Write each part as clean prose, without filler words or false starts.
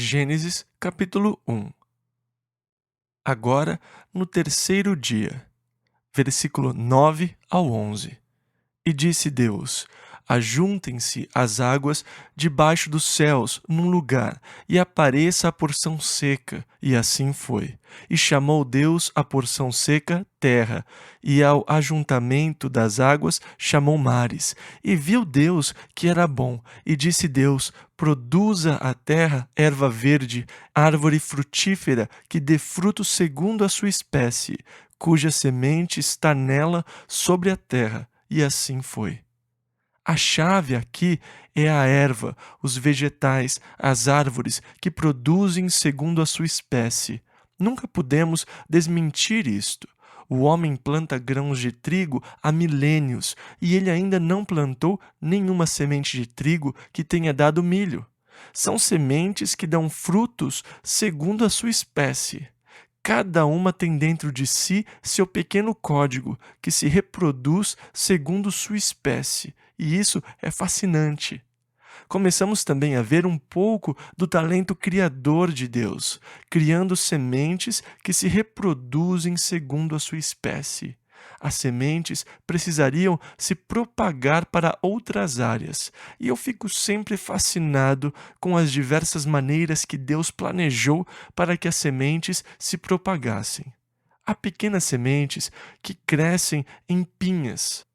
Gênesis capítulo 1. Agora, no terceiro dia, versículo 9 ao 11. E disse Deus: ajuntem-se as águas debaixo dos céus num lugar, e apareça a porção seca. E assim foi. E chamou Deus a porção seca terra, e ao ajuntamento das águas chamou mares. E viu Deus que era bom, e disse Deus: produza a terra erva verde, árvore frutífera, que dê fruto segundo a sua espécie, cuja semente está nela sobre a terra. E assim foi. A chave aqui é a erva, os vegetais, as árvores que produzem segundo a sua espécie. Nunca podemos desmentir isto. O homem planta grãos de trigo há milênios e ele ainda não plantou nenhuma semente de trigo que tenha dado milho. São sementes que dão frutos segundo a sua espécie. Cada uma tem dentro de si seu pequeno código, que se reproduz segundo sua espécie, e isso é fascinante. Começamos também a ver um pouco do talento criador de Deus, criando sementes que se reproduzem segundo a sua espécie. As sementes precisariam se propagar para outras áreas, e eu fico sempre fascinado com as diversas maneiras que Deus planejou para que as sementes se propagassem. Há pequenas sementes que crescem em pinhas.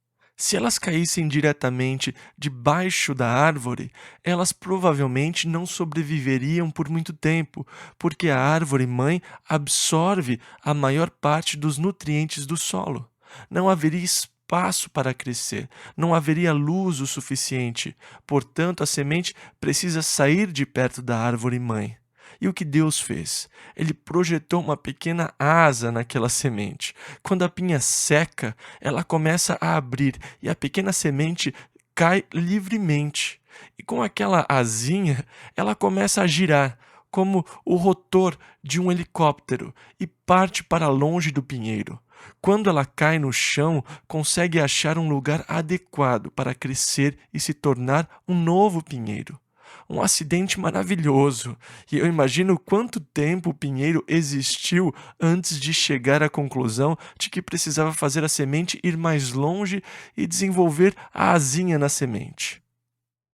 Se elas caíssem diretamente debaixo da árvore, elas provavelmente não sobreviveriam por muito tempo, porque a árvore mãe absorve a maior parte dos nutrientes do solo. Não haveria espaço para crescer, não haveria luz o suficiente. Portanto, a semente precisa sair de perto da árvore mãe. E o que Deus fez? Ele projetou uma pequena asa naquela semente. Quando a pinha seca, ela começa a abrir e a pequena semente cai livremente. E com aquela asinha, ela começa a girar, como o rotor de um helicóptero, e parte para longe do pinheiro. Quando ela cai no chão, consegue achar um lugar adequado para crescer e se tornar um novo pinheiro. Um acidente maravilhoso, e eu imagino quanto tempo o pinheiro existiu antes de chegar à conclusão de que precisava fazer a semente ir mais longe e desenvolver a asinha na semente.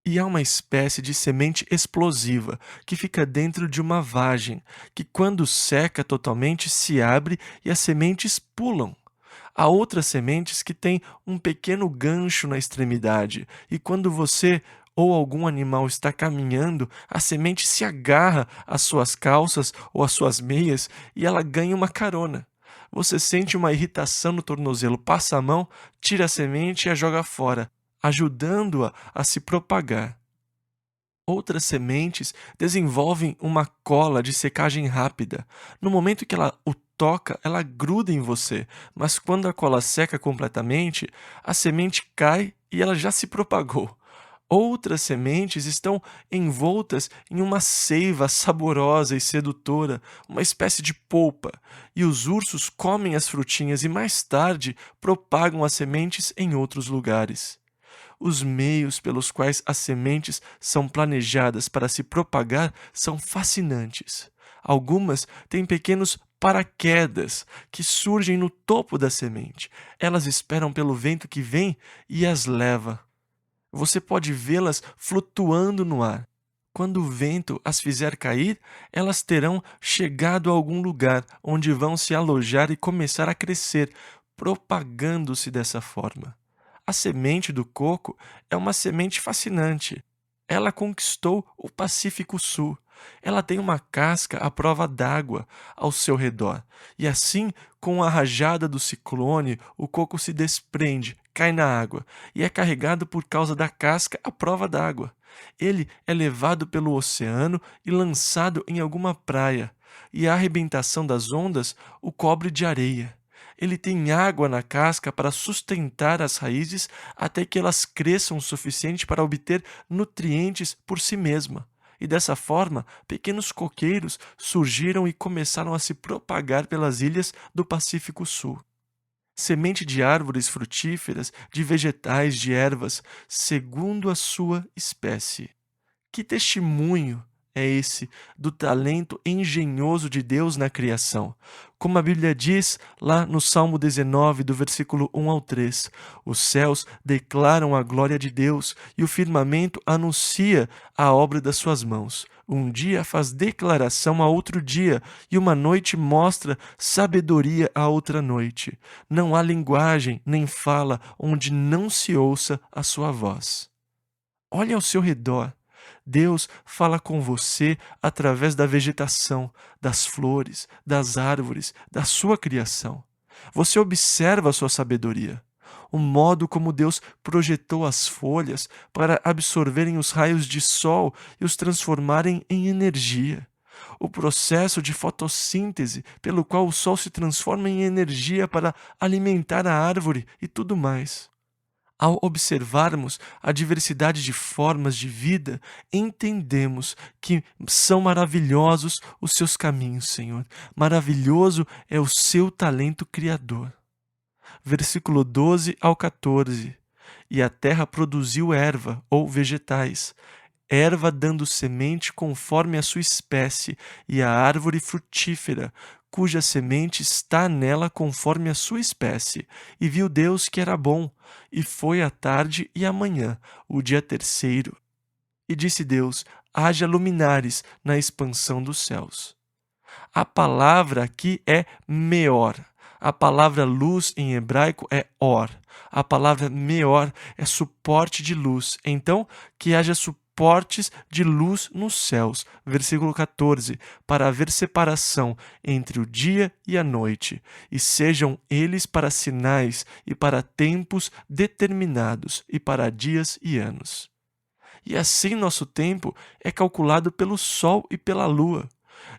E há uma espécie de semente explosiva que fica dentro de uma vagem, que quando seca totalmente se abre e as sementes pulam. Há outras sementes que têm um pequeno gancho na extremidade, e quando você ou algum animal está caminhando, a semente se agarra às suas calças ou às suas meias e ela ganha uma carona. Você sente uma irritação no tornozelo, passa a mão, tira a semente e a joga fora, ajudando-a a se propagar. Outras sementes desenvolvem uma cola de secagem rápida. No momento que ela o toca, ela gruda em você, mas quando a cola seca completamente, a semente cai e ela já se propagou. Outras sementes estão envoltas em uma seiva saborosa e sedutora, uma espécie de polpa, e os ursos comem as frutinhas e mais tarde propagam as sementes em outros lugares. Os meios pelos quais as sementes são planejadas para se propagar são fascinantes. Algumas têm pequenos paraquedas que surgem no topo da semente. Elas esperam pelo vento que vem e as leva. Você pode vê-las flutuando no ar. Quando o vento as fizer cair, elas terão chegado a algum lugar onde vão se alojar e começar a crescer, propagando-se dessa forma. A semente do coco é uma semente fascinante. Ela conquistou o Pacífico Sul. Ela tem uma casca à prova d'água ao seu redor. E assim, com a rajada do ciclone, o coco se desprende, cai na água e é carregado por causa da casca à prova d'água. Ele é levado pelo oceano e lançado em alguma praia, e a arrebentação das ondas o cobre de areia. Ele tem água na casca para sustentar as raízes até que elas cresçam o suficiente para obter nutrientes por si mesma. E dessa forma, pequenos coqueiros surgiram e começaram a se propagar pelas ilhas do Pacífico Sul. Semente de árvores frutíferas, de vegetais, de ervas, segundo a sua espécie. Que testemunho é esse do talento engenhoso de Deus na criação. Como a Bíblia diz lá no Salmo 19, do versículo 1 ao 3, os céus declaram a glória de Deus e o firmamento anuncia a obra das suas mãos. Um dia faz declaração a outro dia, e uma noite mostra sabedoria a outra noite. Não há linguagem nem fala onde não se ouça a sua voz. Olhe ao seu redor. Deus fala com você através da vegetação, das flores, das árvores, da sua criação. Você observa a sua sabedoria, o modo como Deus projetou as folhas para absorverem os raios de sol e os transformarem em energia. O processo de fotossíntese, pelo qual o sol se transforma em energia para alimentar a árvore e tudo mais. Ao observarmos a diversidade de formas de vida, entendemos que são maravilhosos os seus caminhos, Senhor. Maravilhoso é o seu talento criador. Versículo 12 ao 14. E a terra produziu erva, ou vegetais, erva dando semente conforme a sua espécie, e a árvore frutífera, cuja semente está nela conforme a sua espécie. E viu Deus que era bom, e foi a tarde e a manhã, o dia terceiro. E disse Deus: haja luminares na expansão dos céus. A palavra aqui é meor. A palavra luz em hebraico é or. A palavra meor é suporte de luz. Então, que haja suportes de luz nos céus. Versículo 14. Para haver separação entre o dia e a noite, e sejam eles para sinais e para tempos determinados, e para dias e anos. E assim nosso tempo é calculado pelo Sol e pela Lua.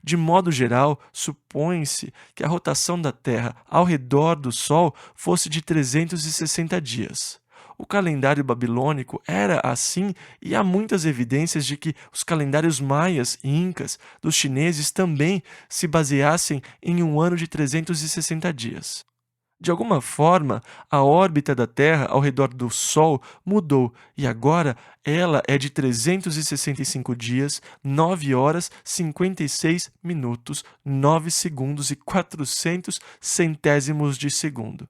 De modo geral, supõe-se que a rotação da Terra ao redor do Sol fosse de 360 dias. O calendário babilônico era assim, e há muitas evidências de que os calendários maias e incas dos chineses também se baseassem em um ano de 360 dias. De alguma forma, a órbita da Terra ao redor do Sol mudou, e agora ela é de 365 dias, 9 horas, 56 minutos, 9 segundos e 400 centésimos de segundo.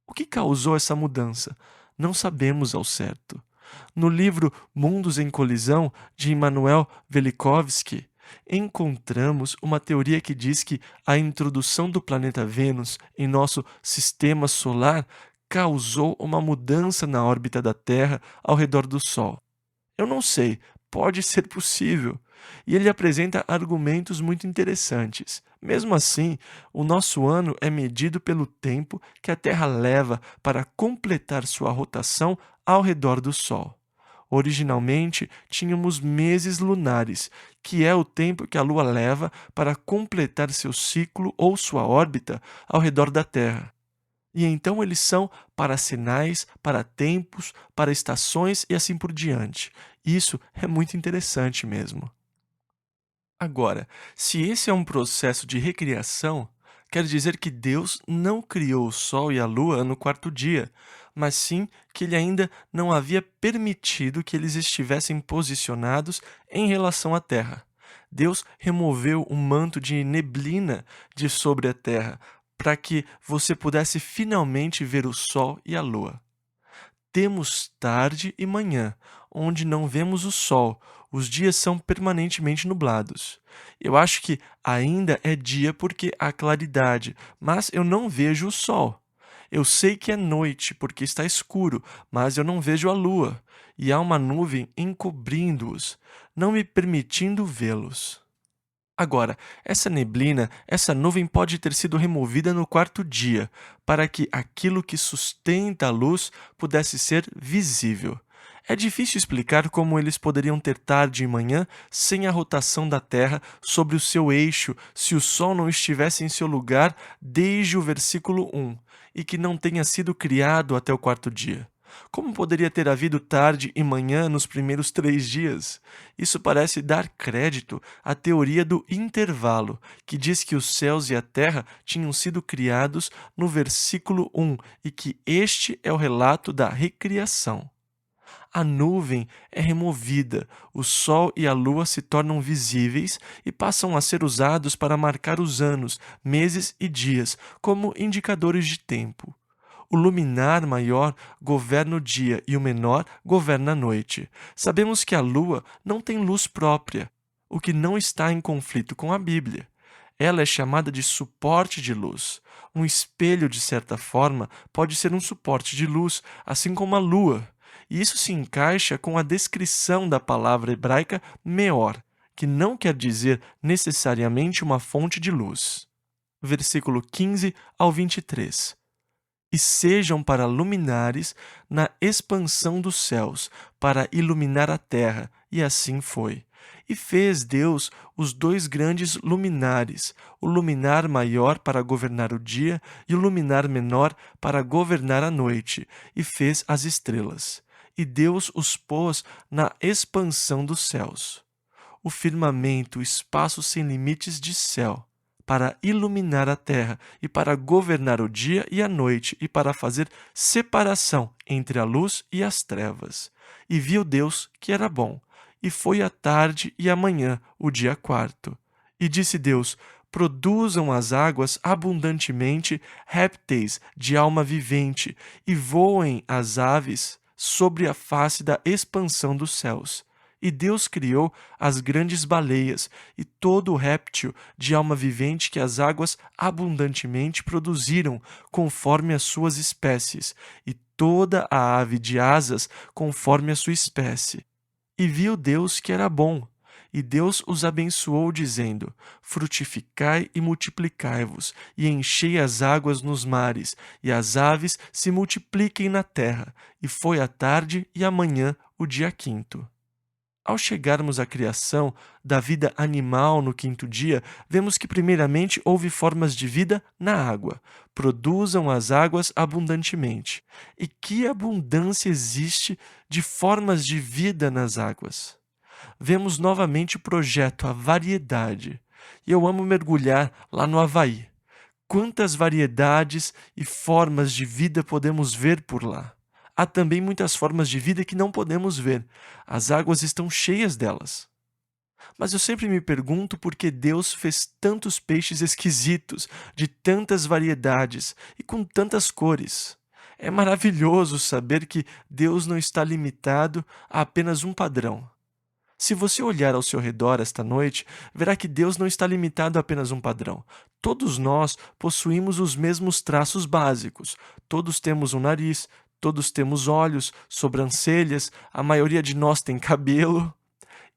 O que causou essa mudança? Não sabemos ao certo. No livro Mundos em Colisão, de Immanuel Velikovsky, encontramos uma teoria que diz que a introdução do planeta Vênus em nosso sistema solar causou uma mudança na órbita da Terra ao redor do Sol. Eu não sei, pode ser possível. E ele apresenta argumentos muito interessantes. Mesmo assim, o nosso ano é medido pelo tempo que a Terra leva para completar sua rotação ao redor do Sol. Originalmente, tínhamos meses lunares, que é o tempo que a Lua leva para completar seu ciclo ou sua órbita ao redor da Terra. E então eles são para sinais, para tempos, para estações e assim por diante. Isso é muito interessante mesmo. Agora, se esse é um processo de recriação, quer dizer que Deus não criou o Sol e a Lua no quarto dia, mas sim que ele ainda não havia permitido que eles estivessem posicionados em relação à Terra. Deus removeu um manto de neblina de sobre a Terra para que você pudesse finalmente ver o Sol e a Lua. Temos tarde e manhã, onde não vemos o sol. Os dias são permanentemente nublados. Eu acho que ainda é dia porque há claridade, mas eu não vejo o sol. Eu sei que é noite porque está escuro, mas eu não vejo a lua, e há uma nuvem encobrindo-os, não me permitindo vê-los. Agora, essa neblina, essa nuvem pode ter sido removida no quarto dia, para que aquilo que sustenta a luz pudesse ser visível. É difícil explicar como eles poderiam ter tarde e manhã sem a rotação da Terra sobre o seu eixo, se o Sol não estivesse em seu lugar desde o versículo 1, e que não tenha sido criado até o quarto dia. Como poderia ter havido tarde e manhã nos primeiros 3 dias? Isso parece dar crédito à teoria do intervalo, que diz que os céus e a terra tinham sido criados no versículo 1 e que este é o relato da recriação. A nuvem é removida, o sol e a lua se tornam visíveis e passam a ser usados para marcar os anos, meses e dias, como indicadores de tempo. O luminar maior governa o dia e o menor governa a noite. Sabemos que a lua não tem luz própria, o que não está em conflito com a Bíblia. Ela é chamada de suporte de luz. Um espelho, de certa forma, pode ser um suporte de luz, assim como a lua. E isso se encaixa com a descrição da palavra hebraica meor, que não quer dizer necessariamente uma fonte de luz. Versículo 15 ao 23. E sejam para luminares na expansão dos céus, para iluminar a terra. E assim foi. E fez Deus os dois grandes luminares, o luminar maior para governar o dia e o luminar menor para governar a noite, e fez as estrelas. E Deus os pôs na expansão dos céus. O firmamento, o espaço sem limites de céu, para iluminar a terra e para governar o dia e a noite e para fazer separação entre a luz e as trevas. E viu Deus que era bom. E foi a tarde e a manhã, o dia quarto. E disse Deus: produzam as águas abundantemente répteis de alma vivente, e voem as aves sobre a face da expansão dos céus. E Deus criou as grandes baleias e todo o réptil de alma vivente que as águas abundantemente produziram, conforme as suas espécies, e toda a ave de asas conforme a sua espécie. E viu Deus que era bom. E Deus os abençoou, dizendo: frutificai e multiplicai-vos, e enchei as águas nos mares, e as aves se multipliquem na terra. E foi a tarde e a manhã, o dia quinto. Ao chegarmos à criação da vida animal no quinto dia, vemos que primeiramente houve formas de vida na água. Produzam as águas abundantemente. E que abundância existe de formas de vida nas águas! Vemos novamente o projeto, a variedade. E eu amo mergulhar lá no Havaí. Quantas variedades e formas de vida podemos ver por lá! Há também muitas formas de vida que não podemos ver. As águas estão cheias delas. Mas eu sempre me pergunto por que Deus fez tantos peixes esquisitos, de tantas variedades e com tantas cores. É maravilhoso saber que Deus não está limitado a apenas um padrão. Se você olhar ao seu redor esta noite, verá que Deus não está limitado a apenas um padrão. Todos nós possuímos os mesmos traços básicos. Todos temos um nariz, todos temos olhos, sobrancelhas, a maioria de nós tem cabelo,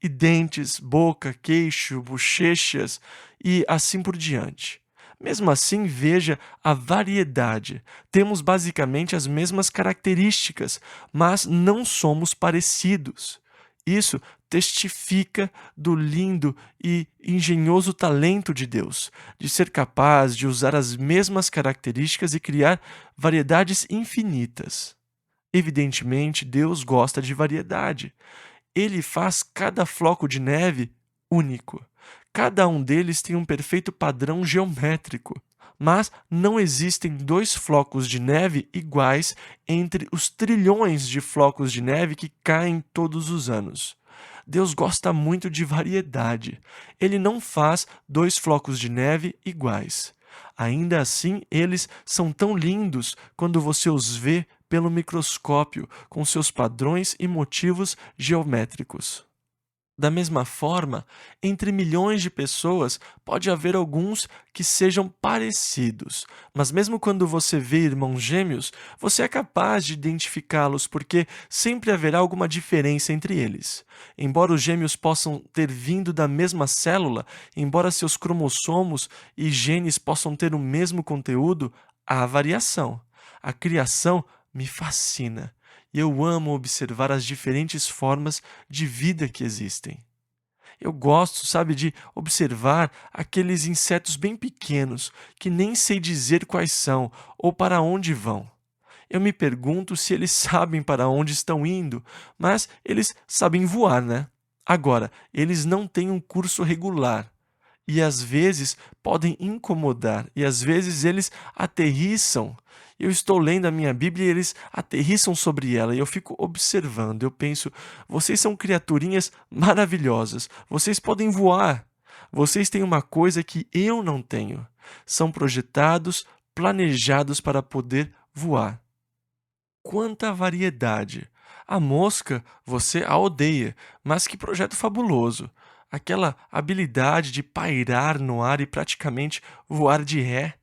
e dentes, boca, queixo, bochechas e assim por diante. Mesmo assim, veja a variedade. Temos basicamente as mesmas características, mas não somos parecidos. Isso testifica do lindo e engenhoso talento de Deus, de ser capaz de usar as mesmas características e criar variedades infinitas. Evidentemente, Deus gosta de variedade. Ele faz cada floco de neve único. Cada um deles tem um perfeito padrão geométrico. Mas não existem dois flocos de neve iguais entre os trilhões de flocos de neve que caem todos os anos. Deus gosta muito de variedade. Ele não faz dois flocos de neve iguais. Ainda assim, eles são tão lindos quando você os vê pelo microscópio, com seus padrões e motivos geométricos. Da mesma forma, entre milhões de pessoas pode haver alguns que sejam parecidos, mas mesmo quando você vê irmãos gêmeos, você é capaz de identificá-los porque sempre haverá alguma diferença entre eles. Embora os gêmeos possam ter vindo da mesma célula, embora seus cromossomos e genes possam ter o mesmo conteúdo, há variação. A criação me fascina. E eu amo observar as diferentes formas de vida que existem. Eu gosto, sabe, de observar aqueles insetos bem pequenos que nem sei dizer quais são ou para onde vão. Eu me pergunto se eles sabem para onde estão indo, mas eles sabem voar, né? Agora, eles não têm um curso regular. E às vezes podem incomodar, e às vezes eles aterrissam. Eu estou lendo a minha Bíblia e eles aterrissam sobre ela e eu fico observando. Eu penso, vocês são criaturinhas maravilhosas, vocês podem voar. Vocês têm uma coisa que eu não tenho. São projetados, planejados para poder voar. Quanta variedade! A mosca, você a odeia, mas que projeto fabuloso! Aquela habilidade de pairar no ar e praticamente voar de ré.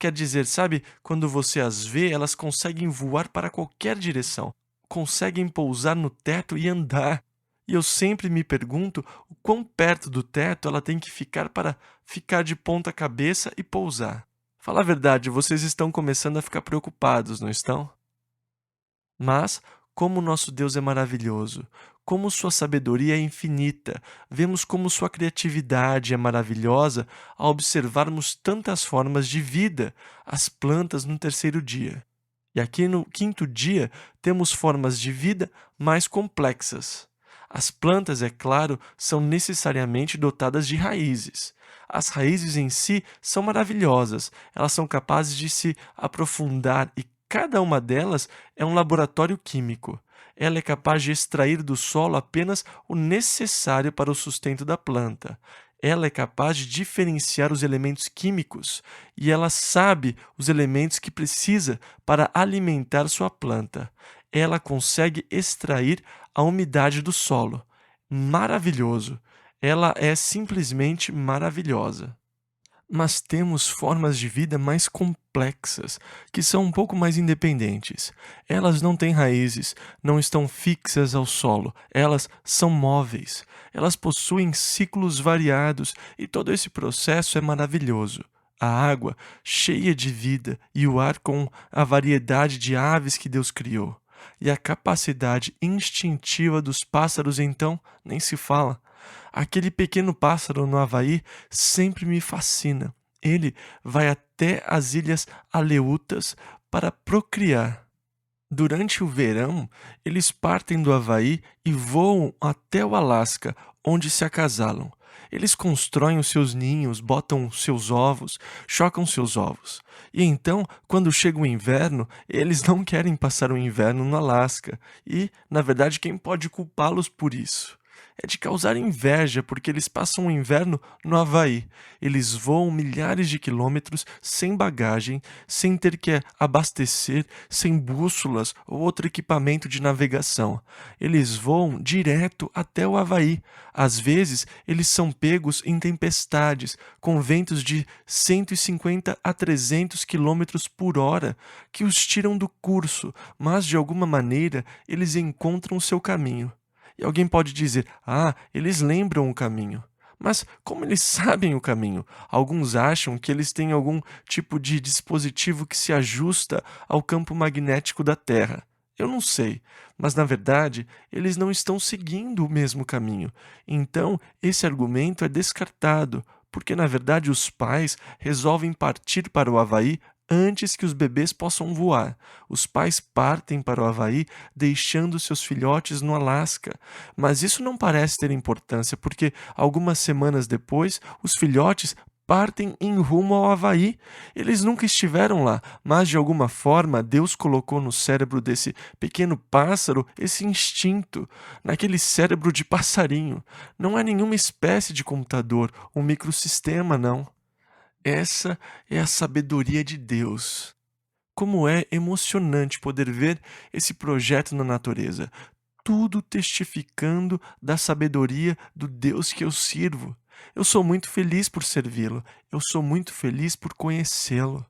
Quer dizer, sabe, quando você as vê, elas conseguem voar para qualquer direção, conseguem pousar no teto e andar. E eu sempre me pergunto o quão perto do teto ela tem que ficar para ficar de ponta cabeça e pousar. Fala a verdade, vocês estão começando a ficar preocupados, não estão? Mas, como nosso Deus é maravilhoso, como sua sabedoria é infinita, vemos como sua criatividade é maravilhosa ao observarmos tantas formas de vida, as plantas no terceiro dia. E aqui no quinto dia temos formas de vida mais complexas. As plantas, é claro, são necessariamente dotadas de raízes. As raízes em si são maravilhosas, elas são capazes de se aprofundar e cada uma delas é um laboratório químico. Ela é capaz de extrair do solo apenas o necessário para o sustento da planta. Ela é capaz de diferenciar os elementos químicos e ela sabe os elementos que precisa para alimentar sua planta. Ela consegue extrair a umidade do solo. Maravilhoso! Ela é simplesmente maravilhosa. Mas temos formas de vida mais complexas, que são um pouco mais independentes. Elas não têm raízes, não estão fixas ao solo, elas são móveis. Elas possuem ciclos variados e todo esse processo é maravilhoso. A água, cheia de vida, e o ar com a variedade de aves que Deus criou. E a capacidade instintiva dos pássaros, então, nem se fala. Aquele pequeno pássaro no Havaí sempre me fascina. Ele vai até as ilhas Aleutas para procriar. Durante o verão, eles partem do Havaí e voam até o Alasca, onde se acasalam. Eles constroem os seus ninhos, botam seus ovos, chocam seus ovos. E então, quando chega o inverno, eles não querem passar o inverno no Alasca. E, na verdade, quem pode culpá-los por isso? É de causar inveja, porque eles passam o inverno no Havaí. Eles voam milhares de quilômetros sem bagagem, sem ter que abastecer, sem bússolas ou outro equipamento de navegação. Eles voam direto até o Havaí. Às vezes, eles são pegos em tempestades, com ventos de 150 a 300 quilômetros por hora, que os tiram do curso, mas de alguma maneira eles encontram seu caminho. E alguém pode dizer, eles lembram o caminho. Mas como eles sabem o caminho? Alguns acham que eles têm algum tipo de dispositivo que se ajusta ao campo magnético da Terra. Eu não sei, mas na verdade eles não estão seguindo o mesmo caminho. Então esse argumento é descartado, porque na verdade os pais resolvem partir para o Havaí antes que os bebês possam voar. Os pais partem para o Havaí, deixando seus filhotes no Alasca. Mas isso não parece ter importância, porque algumas semanas depois, os filhotes partem em rumo ao Havaí. Eles nunca estiveram lá, mas de alguma forma Deus colocou no cérebro desse pequeno pássaro esse instinto, naquele cérebro de passarinho. Não é nenhuma espécie de computador, um microsistema, não. Essa é a sabedoria de Deus. Como é emocionante poder ver esse projeto na natureza, tudo testificando da sabedoria do Deus que eu sirvo. Eu sou muito feliz por servi-lo, eu sou muito feliz por conhecê-lo.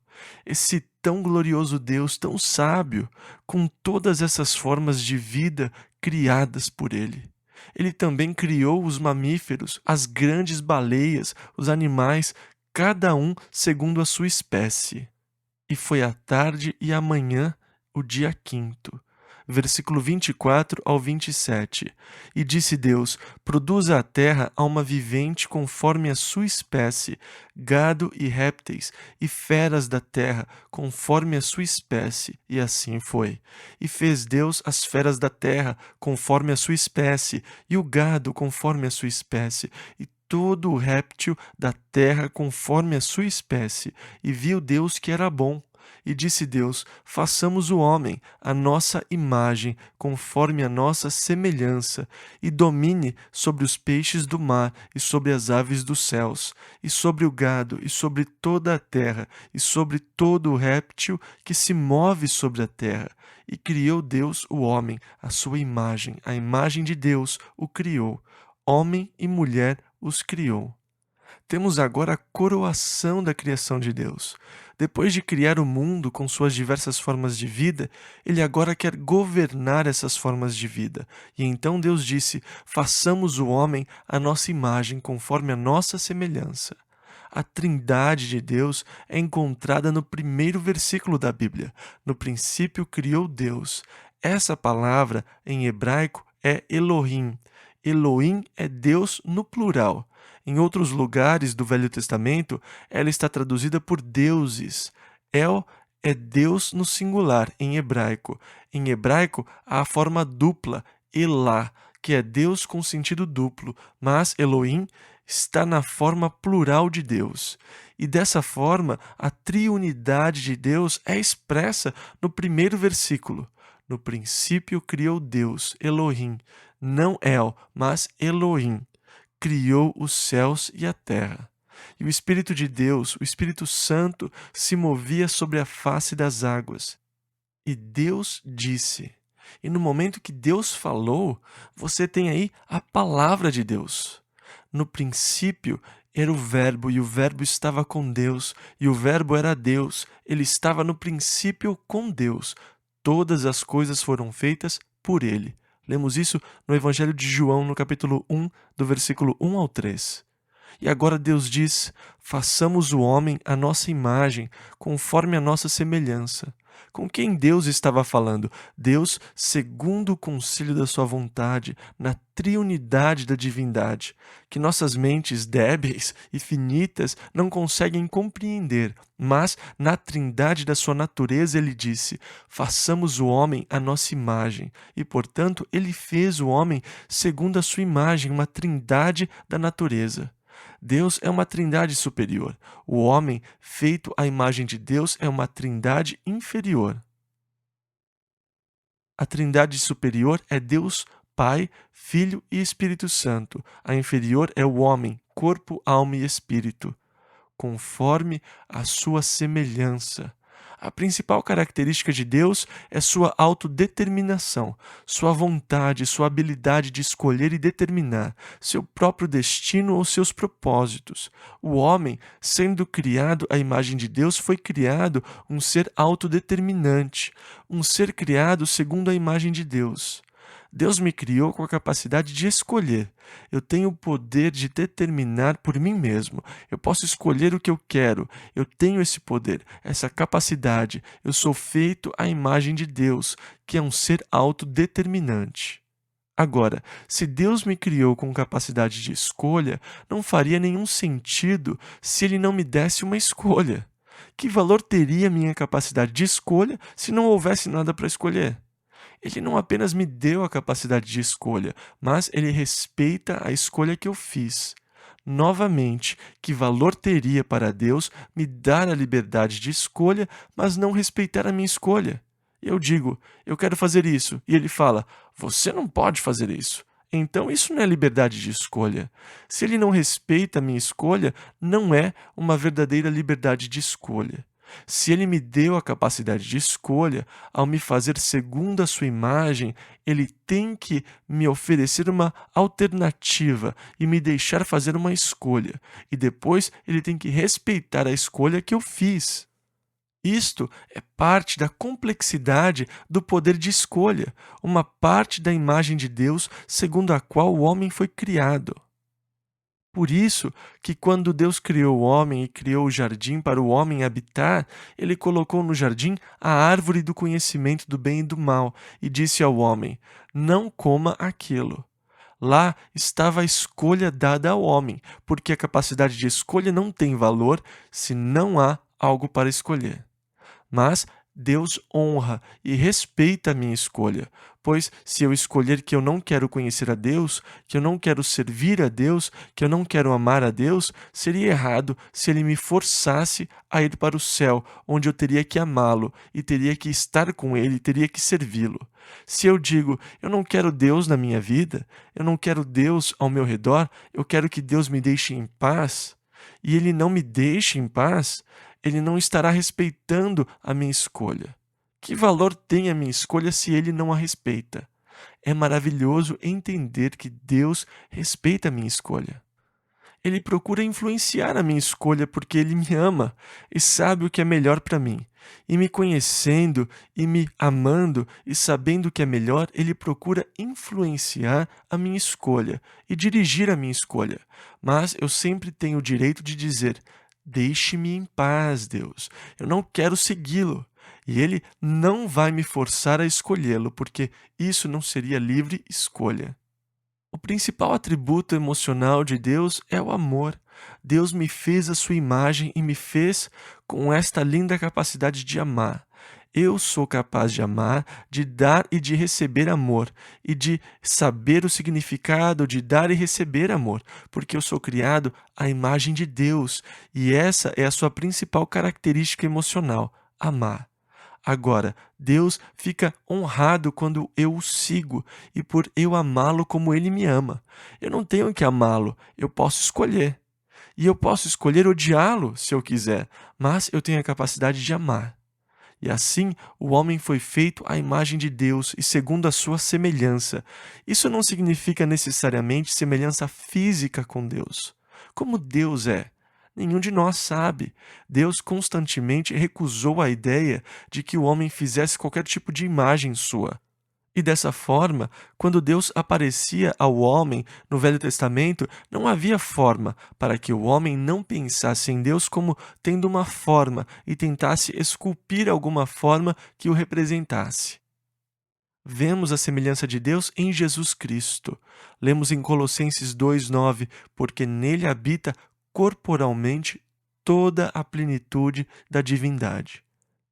Esse tão glorioso Deus, tão sábio, com todas essas formas de vida criadas por ele. Ele também criou os mamíferos, as grandes baleias, os animais, cada um segundo a sua espécie. E foi a tarde e a manhã, o dia quinto. Versículo 24 ao 27. E disse Deus: produza a terra alma vivente conforme a sua espécie, gado e répteis, e feras da terra conforme a sua espécie. E assim foi. E fez Deus as feras da terra conforme a sua espécie, e o gado conforme a sua espécie, e todo o réptil da terra conforme a sua espécie. E viu Deus que era bom. E disse Deus: façamos o homem, à nossa imagem, conforme a nossa semelhança, e domine sobre os peixes do mar, e sobre as aves dos céus, e sobre o gado, e sobre toda a terra, e sobre todo o réptil que se move sobre a terra. E criou Deus o homem, à sua imagem, a imagem de Deus o criou. Homem e mulher os criou. Temos agora a coroação da criação de Deus. Depois de criar o mundo com suas diversas formas de vida, ele agora quer governar essas formas de vida. E então Deus disse: façamos o homem à nossa imagem, conforme a nossa semelhança. A Trindade de Deus é encontrada no primeiro versículo da Bíblia. No princípio criou Deus. Essa palavra, em hebraico, é Elohim. Elohim é Deus no plural. Em outros lugares do Velho Testamento, ela está traduzida por deuses. El é Deus no singular, em hebraico. Em hebraico, há a forma dupla, Elá, que é Deus com sentido duplo, mas Elohim está na forma plural de Deus. E dessa forma, a triunidade de Deus é expressa no primeiro versículo. No princípio criou Deus, Elohim, não El, mas Elohim. Criou os céus e a terra. E o Espírito de Deus, o Espírito Santo, se movia sobre a face das águas. E Deus disse. E no momento que Deus falou, você tem aí a palavra de Deus. No princípio era o Verbo, e o Verbo estava com Deus, e o Verbo era Deus. Ele estava no princípio com Deus. Todas as coisas foram feitas por ele. Lemos isso no Evangelho de João, no capítulo 1, do versículo 1 ao 3. E agora Deus diz: façamos o homem à nossa imagem, conforme a nossa semelhança. Com quem Deus estava falando? Deus, segundo o conselho da sua vontade, na triunidade da divindade, que nossas mentes débeis e finitas não conseguem compreender, mas na trindade da sua natureza ele disse: façamos o homem à nossa imagem. E, portanto, ele fez o homem segundo a sua imagem, uma trindade da natureza. Deus é uma trindade superior. O homem, feito à imagem de Deus, é uma trindade inferior. A trindade superior é Deus Pai, Filho e Espírito Santo. A inferior é o homem, corpo, alma e espírito, conforme a sua semelhança. A principal característica de Deus é sua autodeterminação, sua vontade, sua habilidade de escolher e determinar seu próprio destino ou seus propósitos. O homem, sendo criado à imagem de Deus, foi criado um ser autodeterminante, um ser criado segundo a imagem de Deus. Deus me criou com a capacidade de escolher. Eu tenho o poder de determinar por mim mesmo. Eu posso escolher o que eu quero. Eu tenho esse poder, essa capacidade. Eu sou feito à imagem de Deus, que é um ser autodeterminante. Agora, se Deus me criou com capacidade de escolha, não faria nenhum sentido se Ele não me desse uma escolha. Que valor teria minha capacidade de escolha se não houvesse nada para escolher? Ele não apenas me deu a capacidade de escolha, mas ele respeita a escolha que eu fiz. Novamente, que valor teria para Deus me dar a liberdade de escolha, mas não respeitar a minha escolha? Eu digo: eu quero fazer isso, e ele fala: você não pode fazer isso. Então isso não é liberdade de escolha. Se ele não respeita a minha escolha, não é uma verdadeira liberdade de escolha. Se ele me deu a capacidade de escolha, ao me fazer segundo a sua imagem, ele tem que me oferecer uma alternativa e me deixar fazer uma escolha. E depois ele tem que respeitar a escolha que eu fiz. Isto é parte da complexidade do poder de escolha, uma parte da imagem de Deus segundo a qual o homem foi criado. Por isso que quando Deus criou o homem e criou o jardim para o homem habitar, ele colocou no jardim a árvore do conhecimento do bem e do mal e disse ao homem: não coma aquilo. Lá estava a escolha dada ao homem, porque a capacidade de escolha não tem valor se não há algo para escolher. Mas Deus honra e respeita a minha escolha, pois se eu escolher que eu não quero conhecer a Deus, que eu não quero servir a Deus, que eu não quero amar a Deus, seria errado se ele me forçasse a ir para o céu, onde eu teria que amá-lo e teria que estar com ele, teria que servi-lo. Se eu digo, eu não quero Deus na minha vida, eu não quero Deus ao meu redor, eu quero que Deus me deixe em paz, e ele não me deixe em paz, ele não estará respeitando a minha escolha. Que valor tem a minha escolha se ele não a respeita? É maravilhoso entender que Deus respeita a minha escolha. Ele procura influenciar a minha escolha porque ele me ama e sabe o que é melhor para mim. E me conhecendo e me amando e sabendo o que é melhor, ele procura influenciar a minha escolha e dirigir a minha escolha. Mas eu sempre tenho o direito de dizer: deixe-me em paz, Deus. Eu não quero segui-lo. E ele não vai me forçar a escolhê-lo, porque isso não seria livre escolha. O principal atributo emocional de Deus é o amor. Deus me fez a sua imagem e me fez com esta linda capacidade de amar. Eu sou capaz de amar, de dar e de receber amor, e de saber o significado de dar e receber amor, porque eu sou criado à imagem de Deus, e essa é a sua principal característica emocional: amar. Agora, Deus fica honrado quando eu o sigo e por eu amá-lo como ele me ama. Eu não tenho que amá-lo, eu posso escolher. E eu posso escolher odiá-lo se eu quiser, mas eu tenho a capacidade de amar. E assim, o homem foi feito à imagem de Deus e segundo a sua semelhança. Isso não significa necessariamente semelhança física com Deus. Como Deus é? Nenhum de nós sabe. Deus constantemente recusou a ideia de que o homem fizesse qualquer tipo de imagem sua. E dessa forma, quando Deus aparecia ao homem no Velho Testamento, não havia forma para que o homem não pensasse em Deus como tendo uma forma e tentasse esculpir alguma forma que o representasse. Vemos a semelhança de Deus em Jesus Cristo. Lemos em Colossenses 2:9, porque nele habita corporalmente toda a plenitude da divindade.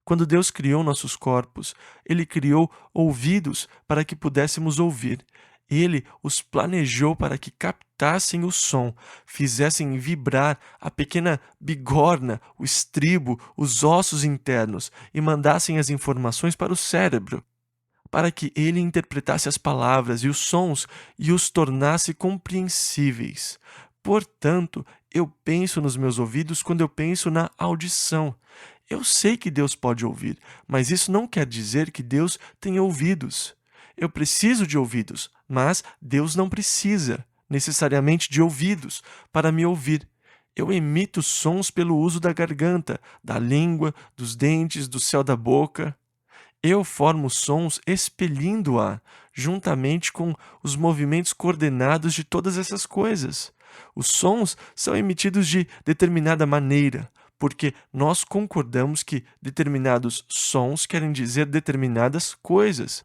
Quando Deus criou nossos corpos, ele criou ouvidos para que pudéssemos ouvir. Ele os planejou para que captassem o som, fizessem vibrar a pequena bigorna, o estribo, os ossos internos e mandassem as informações para o cérebro, para que ele interpretasse as palavras e os sons e os tornasse compreensíveis. Portanto, eu penso nos meus ouvidos quando eu penso na audição. Eu sei que Deus pode ouvir, mas isso não quer dizer que Deus tem ouvidos. Eu preciso de ouvidos, mas Deus não precisa necessariamente de ouvidos para me ouvir. Eu emito sons pelo uso da garganta, da língua, dos dentes, do céu da boca. Eu formo sons expelindo o ar, juntamente com os movimentos coordenados de todas essas coisas. Os sons são emitidos de determinada maneira, porque nós concordamos que determinados sons querem dizer determinadas coisas.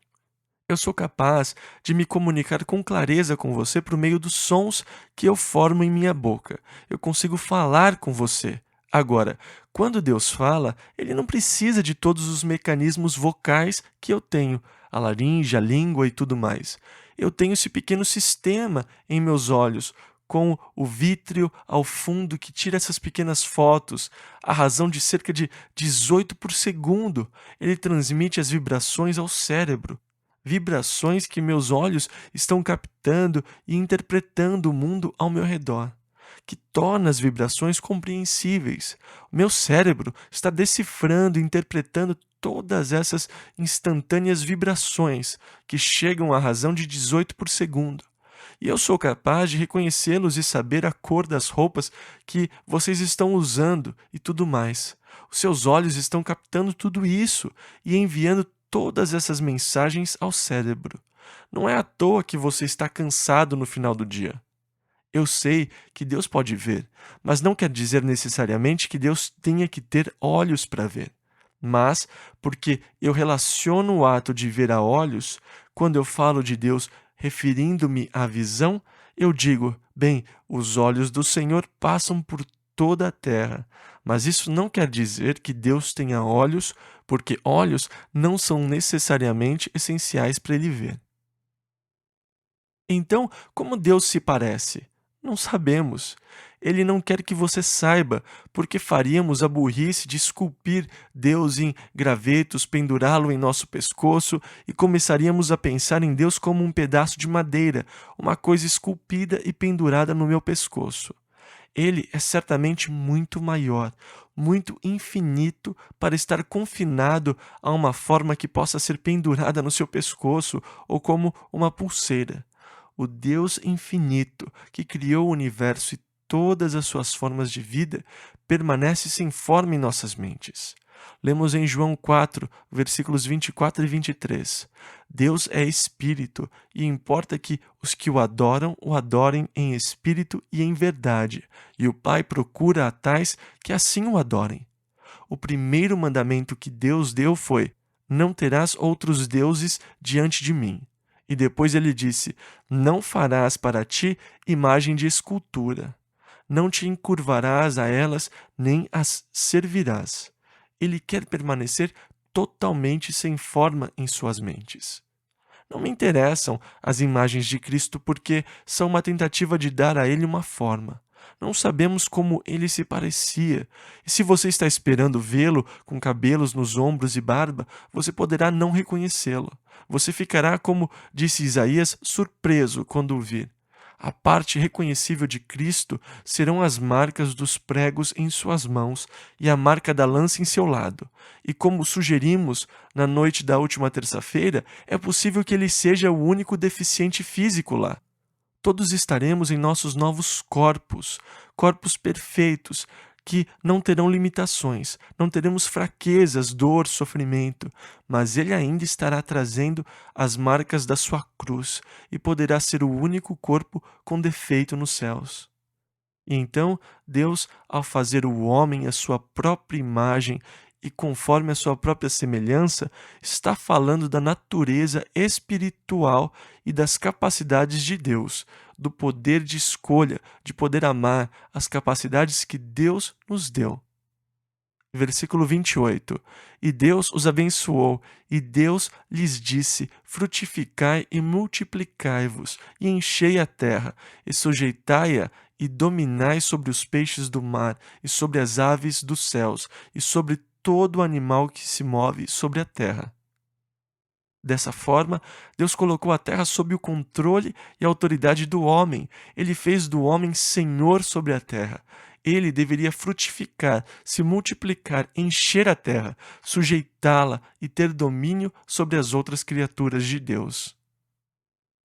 Eu sou capaz de me comunicar com clareza com você por meio dos sons que eu formo em minha boca. Eu consigo falar com você. Agora, quando Deus fala, ele não precisa de todos os mecanismos vocais que eu tenho, a laringe, a língua e tudo mais. Eu tenho esse pequeno sistema em meus olhos, com o vítreo ao fundo que tira essas pequenas fotos, a razão de cerca de 18 por segundo. Ele transmite as vibrações ao cérebro. Vibrações que meus olhos estão captando e interpretando o mundo ao meu redor, que torna as vibrações compreensíveis. O meu cérebro está decifrando e interpretando todas essas instantâneas vibrações que chegam à razão de 18 por segundo. E eu sou capaz de reconhecê-los e saber a cor das roupas que vocês estão usando e tudo mais. Os seus olhos estão captando tudo isso e enviando todas essas mensagens ao cérebro. Não é à toa que você está cansado no final do dia. Eu sei que Deus pode ver, mas não quer dizer necessariamente que Deus tenha que ter olhos para ver. Mas, porque eu relaciono o ato de ver a olhos, quando eu falo de Deus referindo-me à visão, eu digo, bem, os olhos do Senhor passam por toda a terra, Mas isso não quer dizer que Deus tenha olhos, porque olhos não são necessariamente essenciais para ele ver. Então, como Deus se parece? Não sabemos. Ele não quer que você saiba, porque faríamos a burrice de esculpir Deus em gravetos, pendurá-lo em nosso pescoço e começaríamos a pensar em Deus como um pedaço de madeira, uma coisa esculpida e pendurada no meu pescoço. Ele é certamente muito maior, muito infinito para estar confinado a uma forma que possa ser pendurada no seu pescoço ou como uma pulseira. O Deus infinito, que criou o universo e todas as suas formas de vida, permanece sem forma em nossas mentes. Lemos em João 4, versículos 24 e 23. Deus é espírito e importa que os que o adorem em espírito e em verdade, e o Pai procura a tais que assim o adorem. O primeiro mandamento que Deus deu foi: não terás outros deuses diante de mim. E depois ele disse: não farás para ti imagem de escultura. Não te encurvarás a elas, nem as servirás. Ele quer permanecer totalmente sem forma em suas mentes. Não me interessam as imagens de Cristo porque são uma tentativa de dar a ele uma forma. Não sabemos como ele se parecia. E se você está esperando vê-lo com cabelos nos ombros e barba, você poderá não reconhecê-lo. Você ficará, como disse Isaías, surpreso quando o vir. A parte reconhecível de Cristo serão as marcas dos pregos em suas mãos e a marca da lança em seu lado. E como sugerimos na noite da última terça-feira, é possível que ele seja o único deficiente físico lá. Todos estaremos em nossos novos corpos, corpos perfeitos, que não terão limitações, não teremos fraquezas, dor, sofrimento, mas ele ainda estará trazendo as marcas da sua cruz e poderá ser o único corpo com defeito nos céus. E então, Deus, ao fazer o homem à sua própria imagem e conforme a sua própria semelhança, está falando da natureza espiritual e das capacidades de Deus, do poder de escolha, de poder amar, as capacidades que Deus nos deu. Versículo 28. E Deus os abençoou, e Deus lhes disse: frutificai e multiplicai-vos, e enchei a terra, e sujeitai-a, e dominai sobre os peixes do mar, e sobre as aves dos céus, e sobre todo animal que se move sobre a terra. Dessa forma, Deus colocou a terra sob o controle e autoridade do homem. Ele fez do homem senhor sobre a terra. Ele deveria frutificar, se multiplicar, encher a terra, sujeitá-la e ter domínio sobre as outras criaturas de Deus.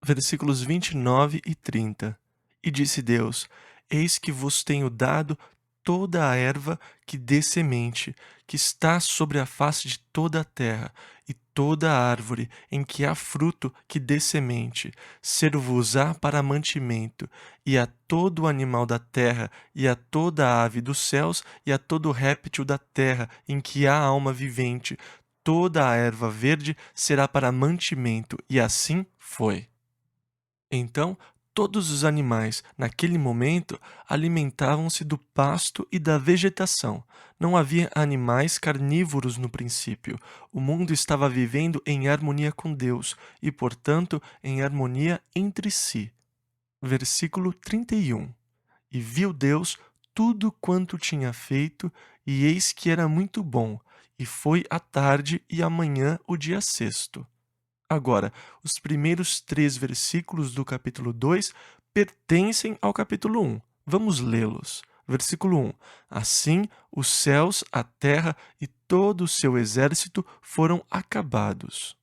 Versículos 29 e 30. E disse Deus: eis que vos tenho dado toda a erva que dê semente, que está sobre a face de toda a terra, e toda a árvore em que há fruto que dê semente, ser-vos-á para mantimento, e a todo animal da terra, e a toda a ave dos céus, e a todo réptil da terra em que há alma vivente, toda a erva verde será para mantimento, e assim foi. Então, todos os animais, naquele momento, alimentavam-se do pasto e da vegetação. Não havia animais carnívoros no princípio. O mundo estava vivendo em harmonia com Deus e, portanto, em harmonia entre si. Versículo 31. E viu Deus tudo quanto tinha feito, e eis que era muito bom, e foi a tarde e a manhã o dia sexto. Agora, os primeiros 3 versículos do capítulo 2 pertencem ao capítulo 1. Vamos lê-los. Versículo 1. Assim, os céus, a terra e todo o seu exército foram acabados.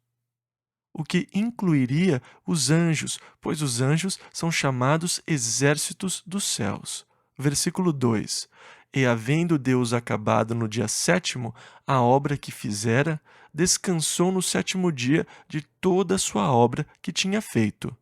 O que incluiria os anjos, pois os anjos são chamados exércitos dos céus. Versículo 2. E havendo Deus acabado no dia sétimo a obra que fizera, descansou no sétimo dia de toda a sua obra que tinha feito.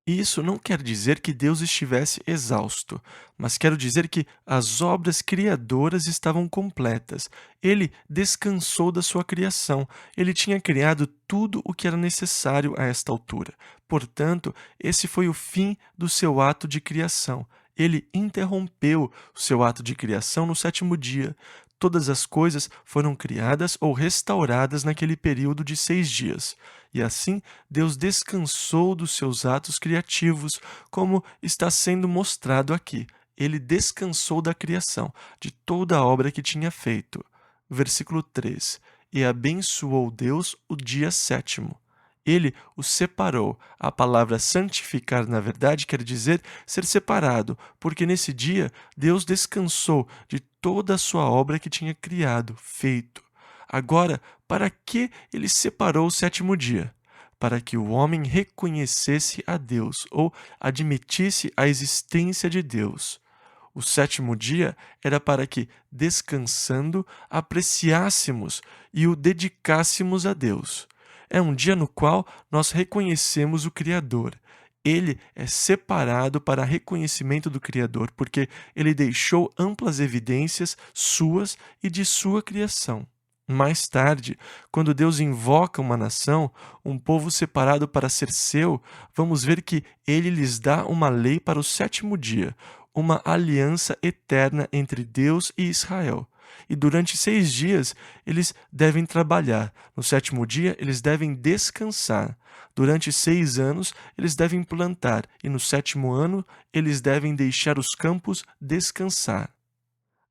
Isso não quer dizer que Deus estivesse exausto, mas quero dizer que as obras criadoras estavam completas. Ele descansou da sua criação. Ele tinha criado tudo o que era necessário a esta altura. Portanto, esse foi o fim do seu ato de criação. Ele interrompeu o seu ato de criação no sétimo dia. Todas as coisas foram criadas ou restauradas naquele período de 6 dias. E assim, Deus descansou dos seus atos criativos, como está sendo mostrado aqui. Ele descansou da criação, de toda a obra que tinha feito. Versículo 3. E abençoou Deus o dia sétimo. Ele o separou. A palavra santificar, na verdade, quer dizer ser separado, porque nesse dia Deus descansou de toda a sua obra que tinha criado, feito. Agora, para que ele separou o sétimo dia? Para que o homem reconhecesse a Deus ou admitisse a existência de Deus. O sétimo dia era para que, descansando, apreciássemos e o dedicássemos a Deus. É um dia no qual nós reconhecemos o Criador. Ele é separado para reconhecimento do Criador, porque ele deixou amplas evidências suas e de sua criação. Mais tarde, quando Deus invoca uma nação, um povo separado para ser seu, vamos ver que ele lhes dá uma lei para o sétimo dia, uma aliança eterna entre Deus e Israel. E durante 6 dias eles devem trabalhar. No sétimo dia eles devem descansar. Durante 6 anos eles devem plantar. E no sétimo ano eles devem deixar os campos descansar.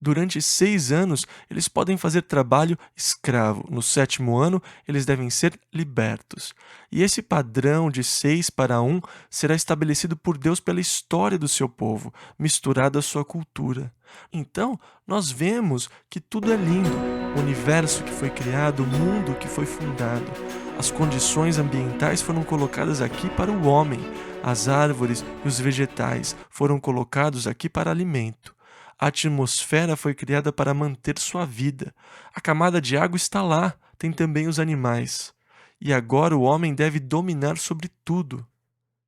Durante 6 anos, eles podem fazer trabalho escravo. No sétimo ano, eles devem ser libertos. E esse padrão de 6 para 1 será estabelecido por Deus pela história do seu povo, misturado à sua cultura. Então, nós vemos que tudo é lindo. O universo que foi criado, o mundo que foi fundado. As condições ambientais foram colocadas aqui para o homem. As árvores e os vegetais foram colocados aqui para alimento. A atmosfera foi criada para manter sua vida. A camada de água está lá, tem também os animais. E agora o homem deve dominar sobre tudo.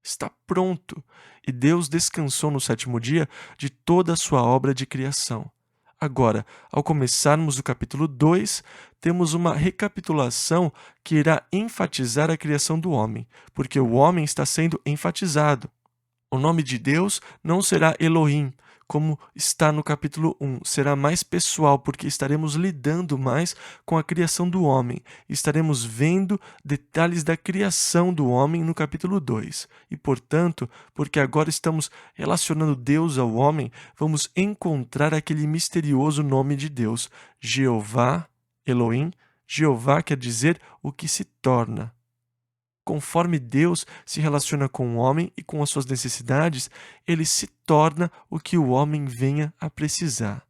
Está pronto. E Deus descansou no sétimo dia de toda a sua obra de criação. Agora, ao começarmos o capítulo 2, temos uma recapitulação que irá enfatizar a criação do homem, porque o homem está sendo enfatizado. O nome de Deus não será Elohim, como está no capítulo 1. Será mais pessoal, porque estaremos lidando mais com a criação do homem. Estaremos vendo detalhes da criação do homem no capítulo 2. E, portanto, porque agora estamos relacionando Deus ao homem, vamos encontrar aquele misterioso nome de Deus, Jeová, Elohim. Jeová quer dizer o que se torna. Conforme Deus se relaciona com o homem e com as suas necessidades, ele se torna o que o homem venha a precisar.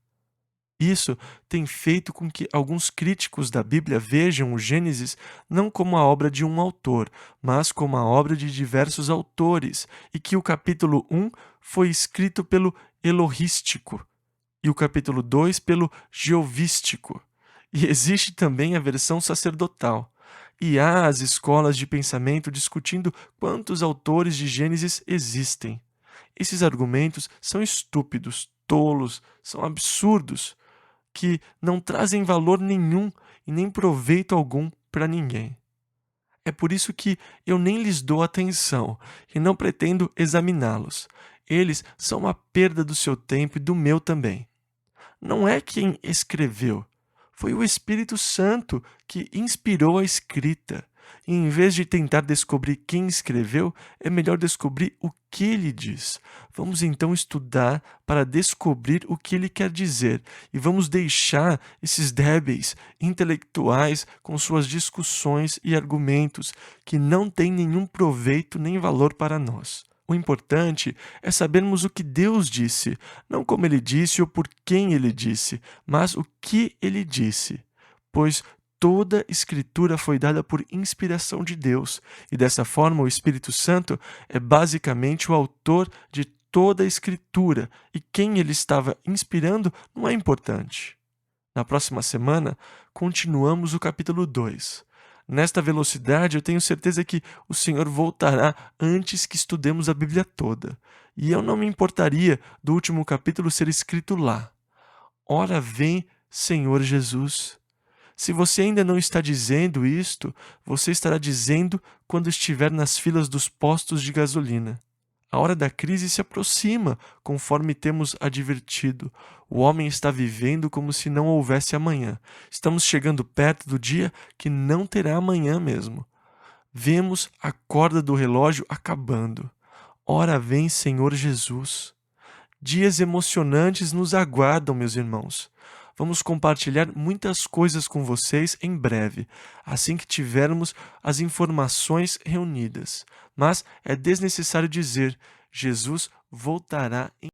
Isso tem feito com que alguns críticos da Bíblia vejam o Gênesis não como a obra de um autor, mas como a obra de diversos autores, e que o capítulo 1 foi escrito pelo Elohístico e o capítulo 2 pelo Jeovístico. E existe também a versão sacerdotal. E há as escolas de pensamento discutindo quantos autores de Gênesis existem. Esses argumentos são estúpidos, tolos, são absurdos, que não trazem valor nenhum e nem proveito algum para ninguém. É por isso que eu nem lhes dou atenção e não pretendo examiná-los. Eles são uma perda do seu tempo e do meu também. Não é quem escreveu. Foi o Espírito Santo que inspirou a escrita. E em vez de tentar descobrir quem escreveu, é melhor descobrir o que ele diz. Vamos então estudar para descobrir o que ele quer dizer. E vamos deixar esses débeis intelectuais com suas discussões e argumentos que não têm nenhum proveito nem valor para nós. O importante é sabermos o que Deus disse, não como ele disse ou por quem ele disse, mas o que ele disse. Pois toda Escritura foi dada por inspiração de Deus, e dessa forma o Espírito Santo é basicamente o autor de toda a Escritura, e quem ele estava inspirando não é importante. Na próxima semana, continuamos o capítulo 2. Nesta velocidade, eu tenho certeza que o Senhor voltará antes que estudemos a Bíblia toda. E eu não me importaria do último capítulo ser escrito lá. Ora vem, Senhor Jesus. Se você ainda não está dizendo isto, você estará dizendo quando estiver nas filas dos postos de gasolina. A hora da crise se aproxima, conforme temos advertido. O homem está vivendo como se não houvesse amanhã. Estamos chegando perto do dia que não terá amanhã mesmo. Vemos a corda do relógio acabando. Ora vem, Senhor Jesus. Dias emocionantes nos aguardam, meus irmãos. Vamos compartilhar muitas coisas com vocês em breve, assim que tivermos as informações reunidas. Mas é desnecessário dizer: Jesus voltará em